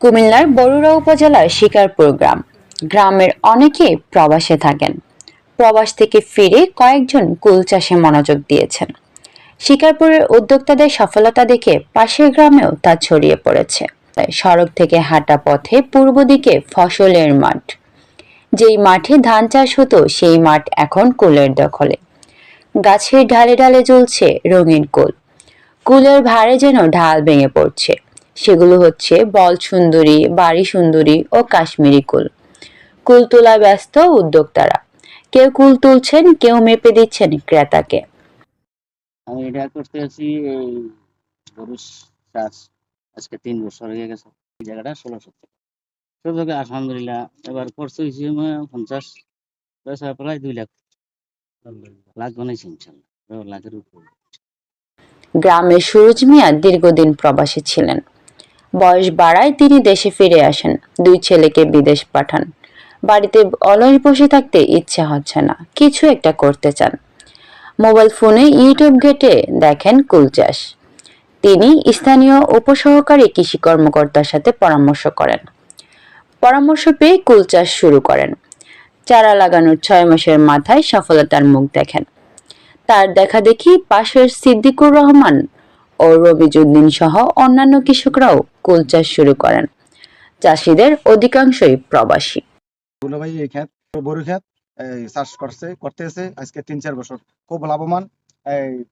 কুমিল্লার বরুড়া উপজেলার শিকারপুর গ্রামের অনেকেই প্রবাসে থাকেন। প্রবাস থেকে ফিরে কয়েকজন কুল চাষে মনোযোগ দিয়েছেন। শিকারপুরের উদ্যোক্তাদের সফলতা দেখে পাশের গ্রামেও তা ছড়িয়ে পড়েছে। তাই সড়ক থেকে হাঁটা পথে পূর্ব দিকে ফসলের মাঠ, যেই মাঠে ধান চাষ হতো সেই মাঠ এখন কুলের দখলে। গাছের ঢালে ঢালে ঝুলছে রঙিন কুল। কুলের ভারে যেন ঢাল ভেঙে পড়ছে। সেগুলো হচ্ছে বল সুন্দরী, বাড়ি সুন্দরী ও কাশ্মীরি কুল। কুল তোলায় ব্যস্ত উদ্যোক্তারা। কেউ কুল তুলছেন, কেউ মেপে দিচ্ছেন ক্রেতাকে। আমি এটা করতে আছি এই গরুর চাষ আজকে 3 বছর হয়ে গেছে। এই জায়গাটা 1600 টাকা সুযোগে আলহামদুলিল্লাহ এবার খরচ হয়েছে 50, পয়সা প্রায় 2 লাখ, লাখ বানাইছি ইনশাল্লাহ, 2 লাখের উপর। গ্রামের সুরজ মিয়া দীর্ঘদিন প্রবাসী ছিলেন। বয়স বাড়ায় তিনি দেশে ফিরে আসেন, 2 ছেলেকে বিদেশ পাঠান। বাড়িতে অলস বসে থাকতে ইচ্ছা হচ্ছে না, কিছু একটা করতে চান। মোবাইল ফোনে ইউটিউব ঘেটে দেখেন কুল চাষ। তিনি স্থানীয় উপসহকারী কৃষি কর্মকর্তার সাথে পরামর্শ করেন। পরামর্শ পেয়ে কুল চাষ শুরু করেন। চারা লাগানোর 6 মাসের মাথায় সফলতার মুখ দেখেন। তার দেখা দেখি পাশের সিদ্দিকুর রহমান ও রবিজউদ্দিন সহ অন্যান্য কৃষকরাও কুল চাষ শুরু করেন। চাষিদের অধিকাংশই প্রবাসী। দুলা ভাই এই ক্ষেত বড় ক্ষেত চাষ করতেছে আজকে 3-4 বছর, খুব লাভবান।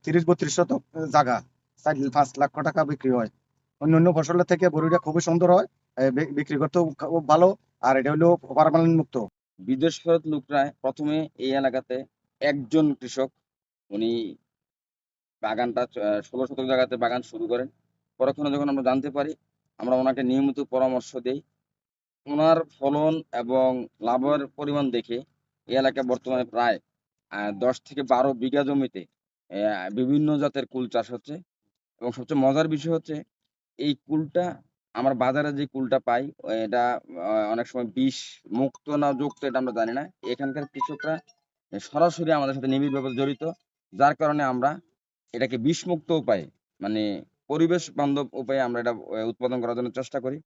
30-32 শতক জায়গা, 4-5 লক্ষ টাকা বিক্রি হয়। অন্যান্য ফসলের থেকে বড়িটা খুবই সুন্দর হয়, বিক্রি করতেও খুব ভালো। আর এটা হলো ফরমালিন মুক্ত। বিদেশ ফেরত লোকরা প্রথমে এই এলাকাতে একজন কৃষক, উনি বাগানটা 16 শতক জায়গাতে বাগান শুরু করেন। পরক্ষণে যখন আমরা জানতে পারি, আমরা ওনাকে নিয়মিত পরামর্শ দেই। ওনার ফলন এবং লাভের পরিমাণ দেখে এই এলাকায় বর্তমানে প্রায় 10 থেকে 12 বিঘা জমিতে বিভিন্ন জাতের কুল চাষ হচ্ছে। এবং সবচেয়ে মজার বিষয় হচ্ছে এই কুলটা, আমরা বাজারে যে কুলটা পাই এটা অনেক সময় বিষ মুক্ত না যুক্ত এটা আমরা জানি না। এখানকার কৃষকরা সরাসরি আমাদের সাথে নিবিড়ভাবে জড়িত, যার কারণে আমরা এটাকে বিষমুক্ত উপায়ে, মানে পরিবেশ বান্ধব উপায়ে আমরা এটা উৎপাদন করার জন্য চেষ্টা করি।